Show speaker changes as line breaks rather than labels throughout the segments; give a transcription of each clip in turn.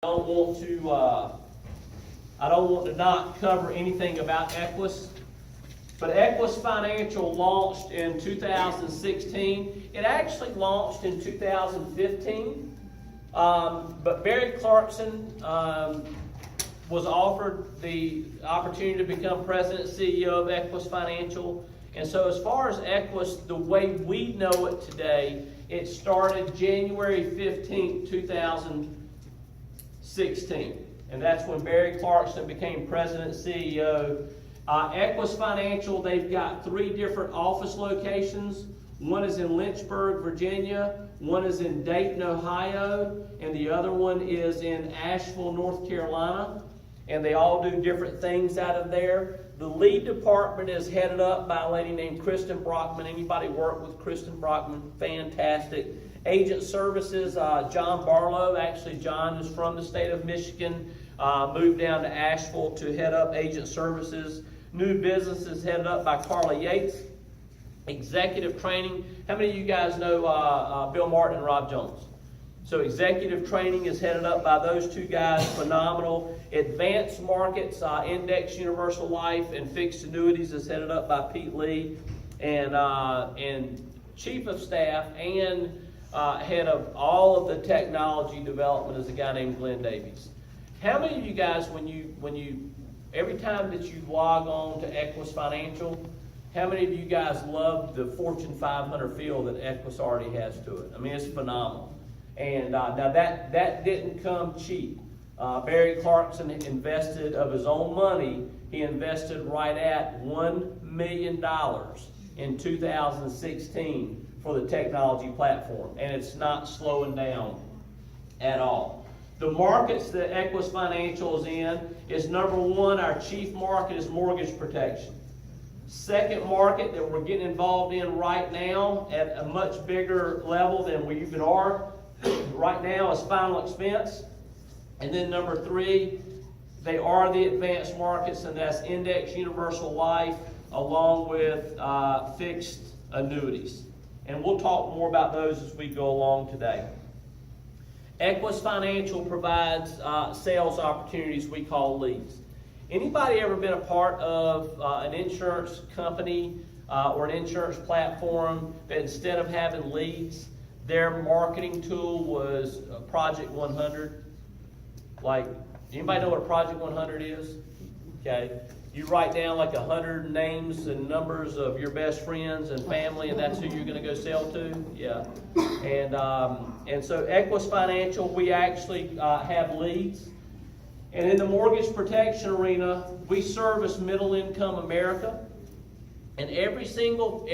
I don't want to not cover anything about Equis, but Equis Financial launched in 2016. It actually launched in 2015, but Barry Clarkson was offered the opportunity to become president and CEO of Equis Financial. And so as far as Equis, the way we know it today, it started January 15th, 2016. And that's when Barry Clarkson became president and CEO. Equis Financial, they've got 3 different office locations. One is in Lynchburg, Virginia. One is in Dayton, Ohio. And the other one is in Asheville, North Carolina. And they all do different things out of there. The lead department is headed up by a lady named Kristen Brockman. Anybody work with Kristen Brockman? Fantastic. Agent services, John Barlow. Actually, John is from the state of Michigan. Moved down to Asheville to head up agent services. New business is headed up by Carla Yates. Executive training. How many of you guys know Bill Martin and Rob Jones? So executive training is headed up by those 2 guys. Phenomenal. Advanced markets, index universal life and fixed annuities is headed up by Pete Lee. And chief of staff and head of all of the technology development is a guy named Glenn Davies. How many of you guys, when you every time that you log on to Equis Financial, how many of you guys love the Fortune 500 feel that Equis already has to it? I mean, it's phenomenal. And now that didn't come cheap. Barry Clarkson invested of his own money. He invested right at $1 million in 2016 for the technology platform, and it's not slowing down at all. The markets that Equis Financial is in is number 1, our chief market is mortgage protection. Second market that we're getting involved in right now at a much bigger level than we even are right now is final expense. And then number 3, they are the advanced markets, and that's index universal life along with fixed annuities. And we'll talk more about those as we go along today. Equis Financial provides sales opportunities we call leads. Anybody ever been a part of an insurance company or an insurance platform that instead of having leads, their marketing tool was Project 100? Like, anybody know what a Project 100 is? Okay. You write down like 100 names and numbers of your best friends and family, and that's who you're going to go sell to? Yeah. And so Equis Financial, we actually have leads. And in the mortgage protection arena, we service middle income America. And every single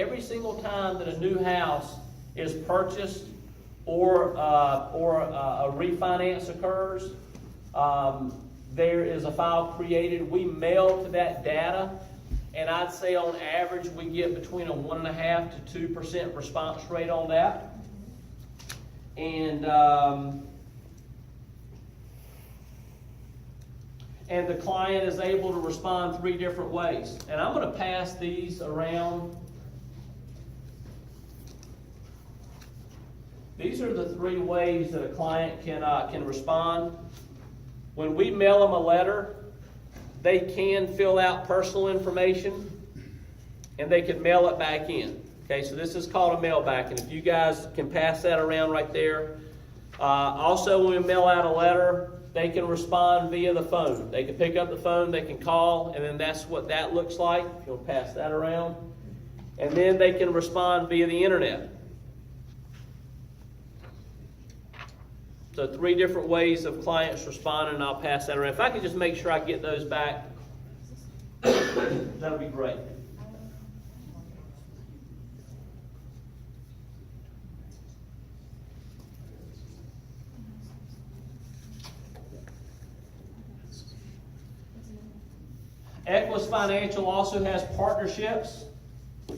time that a new house is purchased or a refinance occurs, there is a file created. We mail to that data, and I'd say on average we get between a 1.5% to 2% response rate on that. And the client is able to respond 3 different ways. And I'm going to pass these around. These are the 3 ways that a client can respond. When we mail them a letter, they can fill out personal information and they can mail it back in. Okay, so this is called a mail back, and if you guys can pass that around right there. Also, when we mail out a letter, they can respond via the phone. They can pick up the phone, they can call, and then that's what that looks like. If you'll pass that around. And then they can respond via the internet. So 3 different ways of clients responding, and I'll pass that around. If I could just make sure I get those back, that would be great. Equis Financial also has partnerships.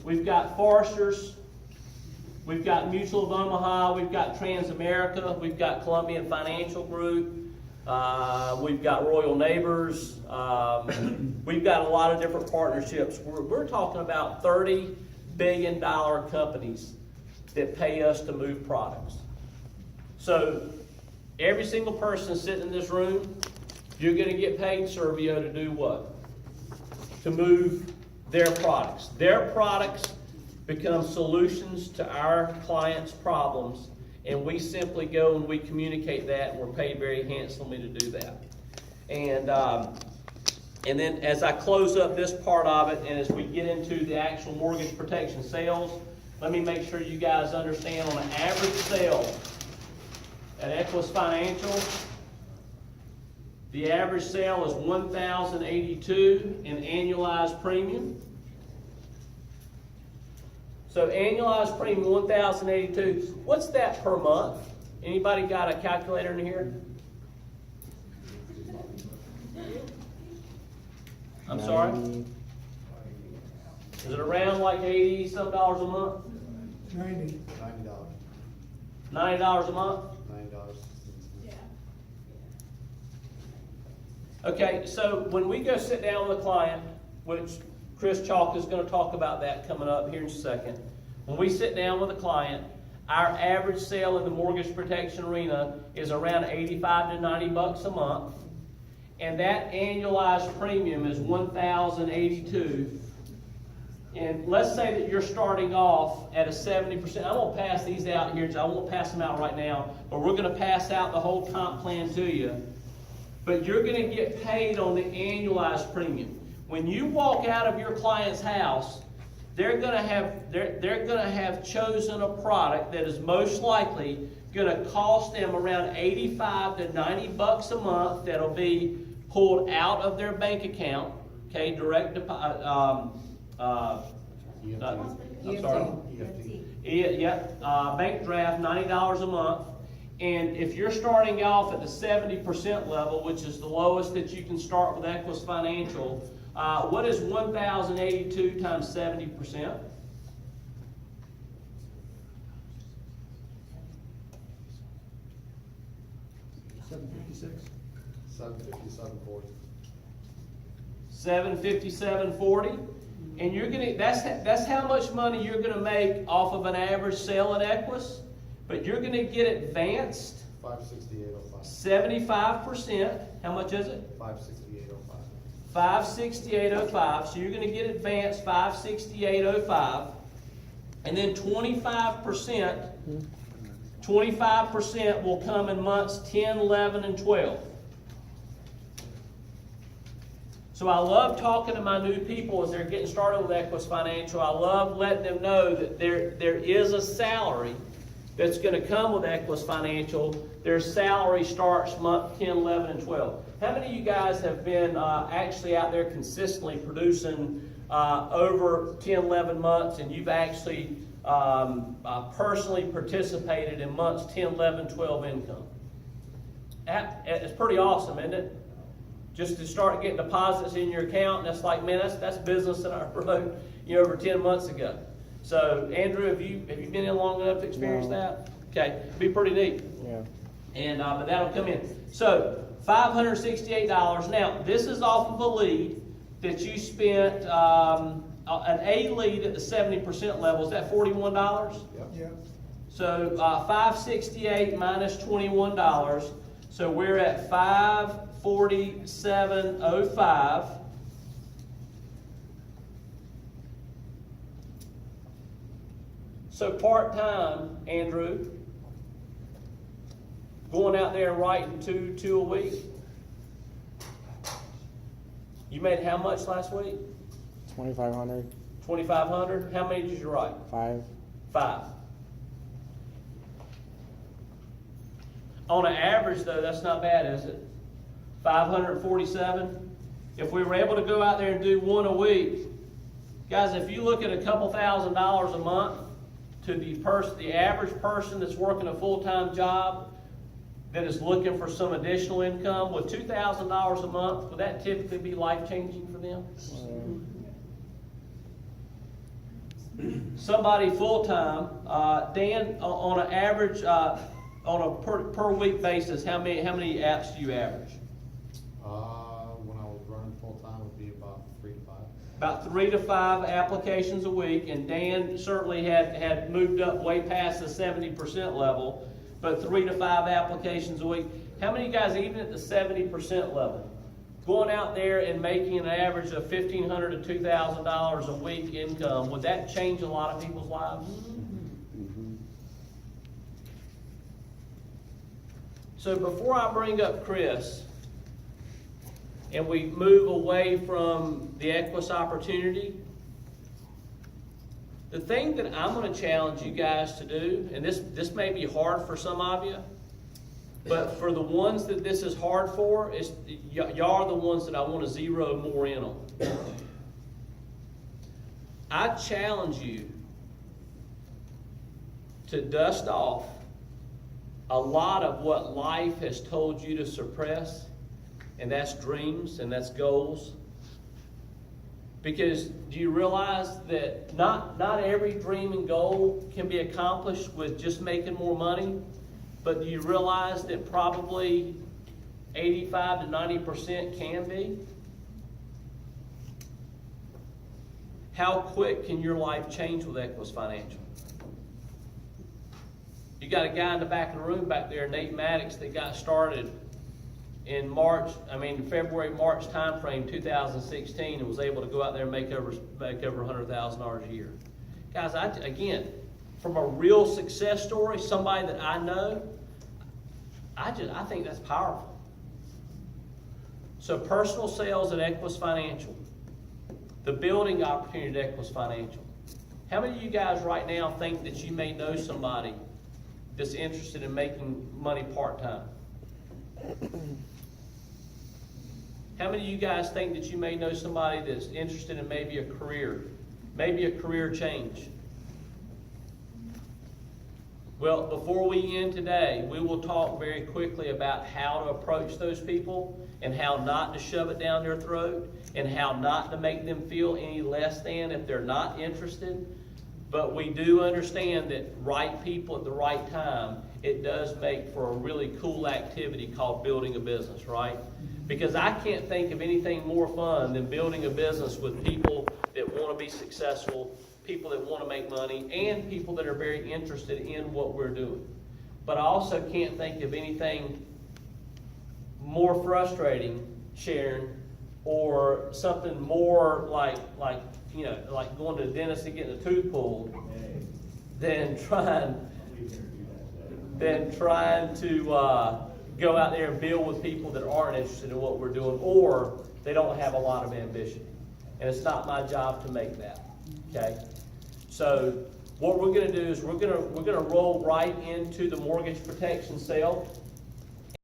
We've got Foresters. We've got Mutual of Omaha, we've got Transamerica, we've got Columbian Financial Group, we've got Royal Neighbors, we've got a lot of different partnerships. We're talking about $30 billion companies that pay us to move products. So Every single person sitting in this room, you're gonna get paid, Servio, to do what? To move their products. Their products become solutions to our clients' problems, and we simply go and we communicate that, and we're paid very handsomely to do that. And then as I close up this part of it, and as we get into the actual mortgage protection sales, let me make sure you guys understand on an average sale at Equis Financial, the average sale is $1,082 in annualized premium. So annualized premium, $1,082. What's that per month? Anybody got a calculator in here? I'm sorry? Is it around like $80-some a month?
$90.
$90 a month?
$90.
Yeah.
Okay, so when we go sit down with a client, which Chris Chalk is going to talk about that coming up here in a second. When we sit down with a client, our average sale in the mortgage protection arena is around $85 to $90 a month. And that annualized premium is $1,082. And let's say that you're starting off at a 70%. I'm going to pass these out here. I won't pass them out right now, but we're going to pass out the whole comp plan to you. But you're going to get paid on the annualized premium. When you walk out of your client's house, they're going to have chosen a product that is most likely going to cost them around $85 to $90 a month. That'll be pulled out of their bank account. Okay, direct deposit. I'm sorry. Bank draft, $90 a month. And if you're starting off at the 70% level, which is the lowest that you can start with Equis Financial, what is 1,082 times 70%? $757.40. And you're gonna that's how much money you're gonna make off of an average sale at Equis, but you're gonna get advanced
$568.05.
75%. How much is it?
$568.05.
$568.05. So you're gonna get advanced $568.05, and then 25% will come in months 10, 11, and 12. So I love talking to my new people as they're getting started with Equis Financial. I love letting them know that there is a salary that's going to come with Equis Financial. Their salary starts month 10, 11, and 12. How many of you guys have been actually out there consistently producing over 10, 11 months, and you've actually personally participated in months 10, 11, 12 income? It's pretty awesome, isn't it? Just to start getting deposits in your account, and that's like, man, that's business that I wrote, over 10 months ago. So, Andrew, have you been in long enough to experience that? Okay, be pretty neat.
Yeah.
And but that'll come in. So, $568. Now, this is off of a lead that you spent an A lead at the 70% level. Is that $41?
Yep.
So, 568 minus $21. So we're at $547.05. So part-time, Andrew, going out there and writing two a week. You made how much last week?
2,500.
2,500. How many did you write?
5.
5. On an average, though, that's not bad, is it? 547. If we were able to go out there and do one a week, guys, if you look at a couple $1,000s a month to the average person that's working a full-time job that is looking for some additional income, with $2,000 a month, would that typically be life-changing for them? Somebody full-time, Dan, on an average, on a per week basis, how many apps do you average?
When I was running full time, it would be about 3 to 5.
About 3 to 5 applications a week, and Dan certainly had moved up way past the 70% level. but 3 to 5 applications a week. How many of you guys, even at the 70% level, going out there and making an average of $1,500 to $2,000 a week income, would that change a lot of people's lives? So before I bring up Chris, and we move away from the Equis opportunity, the thing that I'm going to challenge you guys to do, and this may be hard for some of you, but for the ones that this is hard for, y'all are the ones that I want to zero more in on. I challenge you to dust off a lot of what life has told you to suppress, and that's dreams and that's goals. Because do you realize that not every dream and goal can be accomplished with just making more money? But do you realize that probably 85 to 90% can be? How quick can your life change with Equis Financial? You got a guy in the back of the room back there, Nate Maddox, that got started in February, March timeframe, 2016, and was able to go out there and make over $100,000 a year. Guys, again, from a real success story, somebody that I know, I think that's powerful. So personal sales at Equis Financial, the building opportunity at Equis Financial. How many of you guys right now think that you may know somebody that's interested in making money part-time? How many of you guys think that you may know somebody that's interested in maybe a career change? Well, before we end today, we will talk very quickly about how to approach those people and how not to shove it down their throat and how not to make them feel any less than if they're not interested. But we do understand that right people at the right time, it does make for a really cool activity called building a business, right? Because I can't think of anything more fun than building a business with people that want to be successful, people that want to make money, and people that are very interested in what we're doing. But I also can't think of anything more frustrating, Sharon, or something more like going to the dentist and getting a tooth pulled than trying to go out there and build with people that aren't interested in what we're doing, or they don't have a lot of ambition. And it's not my job to make that. Okay? So what we're going to do is we're going to roll right into the mortgage protection sale.